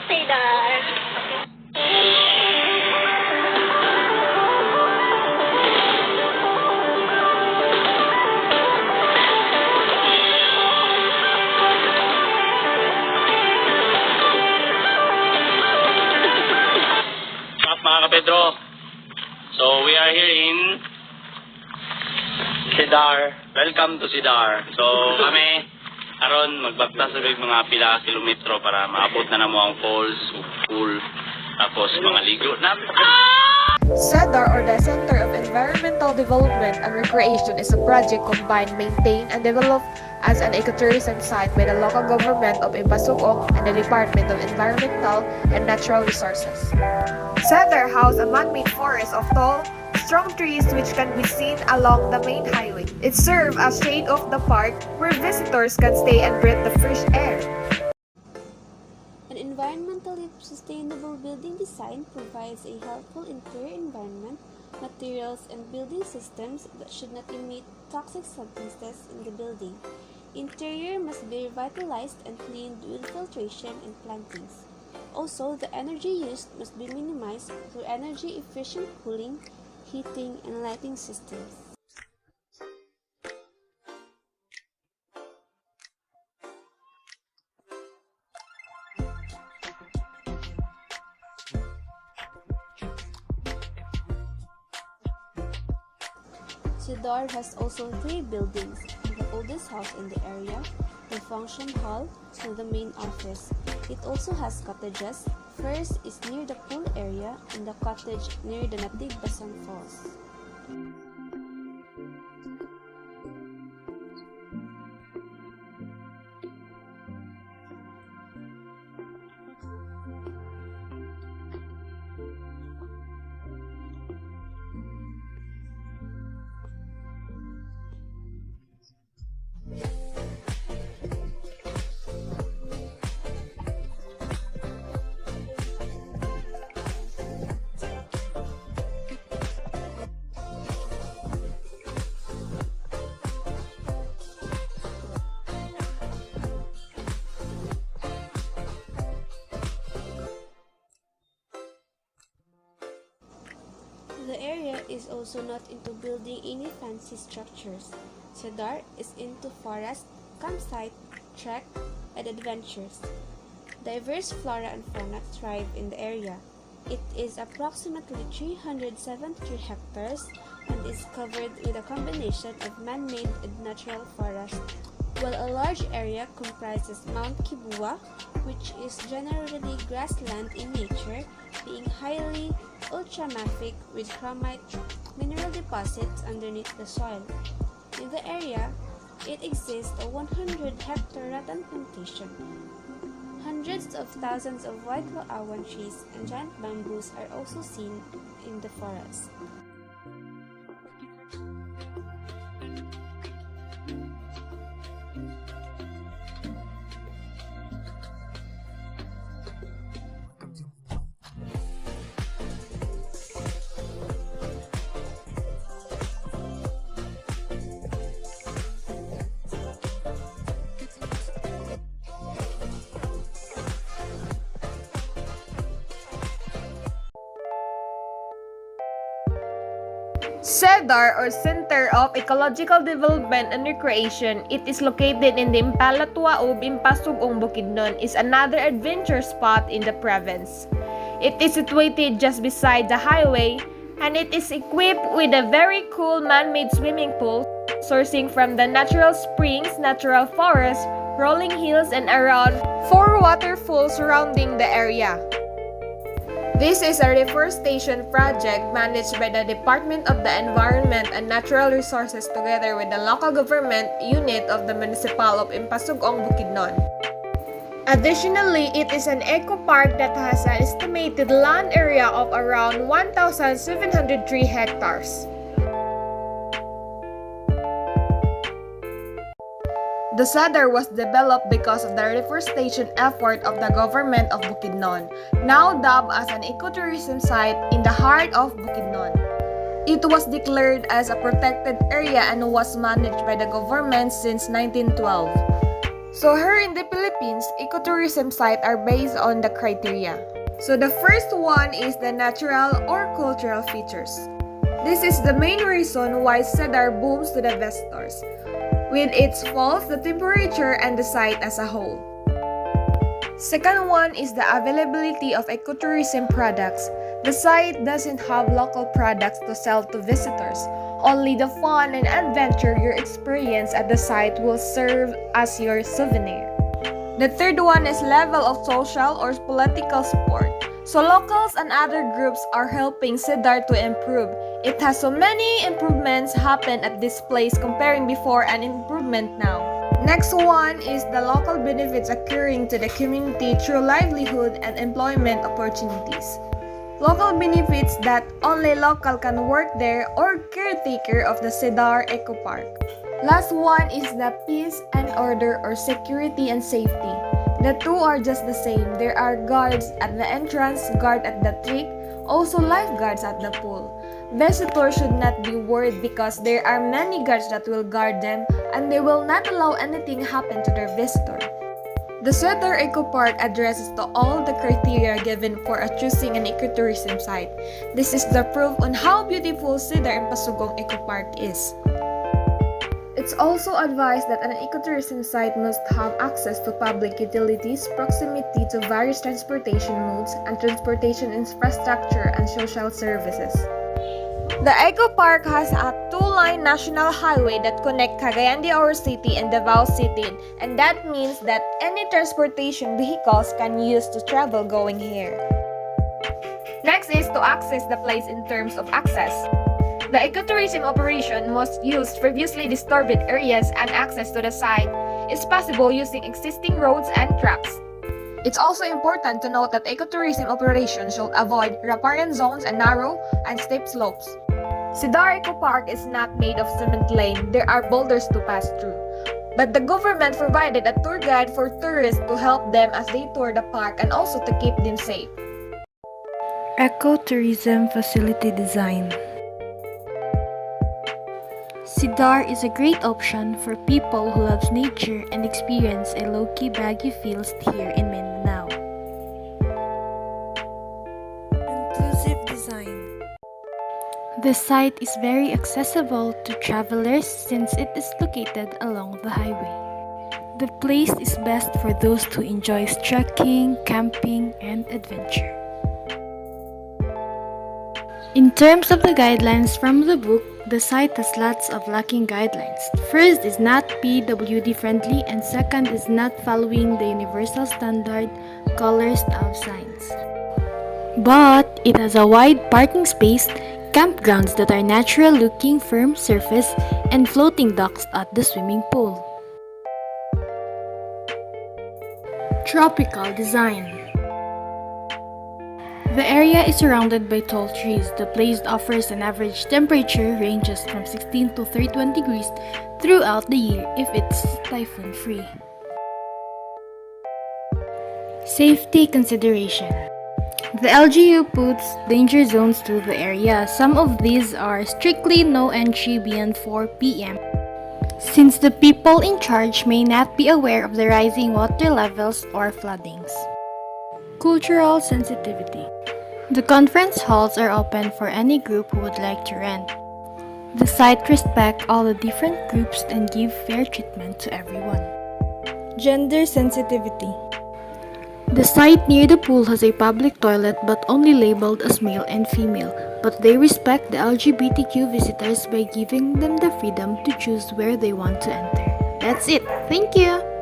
Cedar. Mga kapedro, so we are here in Cedar. Welcome to Cedar. So kami aron magbaktas sa mga pila kilometro para maabot na namo ang falls, pool, tapos mga ligo na. Cedar, or the Center of Environmental Development and Recreation, is a project combined, maintained, and developed as an ecotourism site by the local government of Impasugong and the Department of Environmental and Natural Resources. Cedar houses a man-made forest of tall, strong trees which can be seen along the main highway. It serves as shade of the park where visitors can stay and breathe the fresh air. An environmentally sustainable building design provides a healthful interior environment, materials, and building systems that should not emit toxic substances in the building. Interior must be revitalized and cleaned with filtration and plantings. Also, the energy used must be minimized through energy-efficient cooling, heating, and lighting systems. Cedar has also 3 buildings: the oldest house in the area, the function hall, and the main office. It also has cottages. First is near the pool area and the cottage near the Natigbasan Falls. The area is also not into building any fancy structures. Cedar is into forest, campsite, trek, and adventures. Diverse flora and fauna thrive in the area. It is approximately 373 hectares and is covered with a combination of man-made and natural forest, while a large area comprises Mount Kibua, which is generally grassland in nature, being highly ultramafic with chromite mineral deposits underneath the soil. In the area, it exists a 100-hectare rattan plantation. Hundreds of thousands of white laawan trees and giant bamboos are also seen in the forest. Cedar, or Center of Ecological Development and Recreation, it is located in the Impalatuaub, Impasugong, Bukidnon, is another adventure spot in the province. It is situated just beside the highway, and it is equipped with a very cool man-made swimming pool, sourcing from the natural springs, natural forest, rolling hills, and around 4 waterfalls surrounding the area. This is a reforestation project managed by the Department of the Environment and Natural Resources together with the local government unit of the Municipal of Impasugong, Bukidnon. Additionally, it is an eco park that has an estimated land area of around 1,703 hectares. The Cedar was developed because of the reforestation effort of the government of Bukidnon, now dubbed as an ecotourism site in the heart of Bukidnon. It was declared as a protected area and was managed by the government since 1912. So here in the Philippines, ecotourism sites are based on the criteria. So the first one is the natural or cultural features. This is the main reason why Cedar booms to the visitors, with its falls, the temperature, and the site as a whole. Second one is the availability of ecotourism products. The site doesn't have local products to sell to visitors. Only the fun and adventure you experience at the site will serve as your souvenir. The third one is level of social or political support. So locals and other groups are helping Cedar to improve. It has so many improvements happen at this place comparing before and improvement now. Next one is the local benefits occurring to the community through livelihood and employment opportunities. Local benefits that only local can work there or caretaker of the Cedar Eco Park. Last one is the peace and order or security and safety. The two are just the same. There are guards at the entrance, guard at the trick, also lifeguards at the pool. Visitors should not be worried because there are many guards that will guard them and they will not allow anything happen to their visitor. The Cedar Eco Park addresses to all the criteria given for choosing an ecotourism site. This is the proof on how beautiful Cedar Impasugong Eco Park is. It's also advised that an ecotourism site must have access to public utilities, proximity to various transportation modes, and transportation infrastructure and social services. The Eco Park has a two-line national highway that connect Cagayan de Oro City and Davao City, and that means that any transportation vehicles can use to travel going here. Next is to access the place in terms of access. The ecotourism operation must use previously disturbed areas, and access to the site is possible using existing roads and tracks. It's also important to note that ecotourism operations should avoid riparian zones and narrow and steep slopes. Cedar Eco Park is not made of cement lane. There are boulders to pass through. But the government provided a tour guide for tourists to help them as they tour the park and also to keep them safe. Ecotourism facility design. Cedar is a great option for people who loves nature and experience a low-key Baguio feels here in Mindanao. Inclusive design. The site is very accessible to travelers since it is located along the highway. The place is best for those who enjoy trekking, camping, and adventure. In terms of the guidelines from the book, the site has lots of lacking guidelines. First is not PWD friendly, and second is not following the universal standard color stop signs. But it has a wide parking space, campgrounds that are natural looking firm surface, and floating docks at the swimming pool. Tropical design. The area is surrounded by tall trees. The place offers an average temperature ranges from 16 to 31 degrees throughout the year if it's typhoon free. Safety consideration. The LGU puts danger zones to the area. Some of these are strictly no entry beyond 4 p.m. since the people in charge may not be aware of the rising water levels or floodings. Cultural sensitivity. The conference halls are open for any group who would like to rent. The site respects all the different groups and give fair treatment to everyone. Gender sensitivity. The site near the pool has a public toilet but only labeled as male and female, but they respect the LGBTQ visitors by giving them the freedom to choose where they want to enter. That's it. Thank you!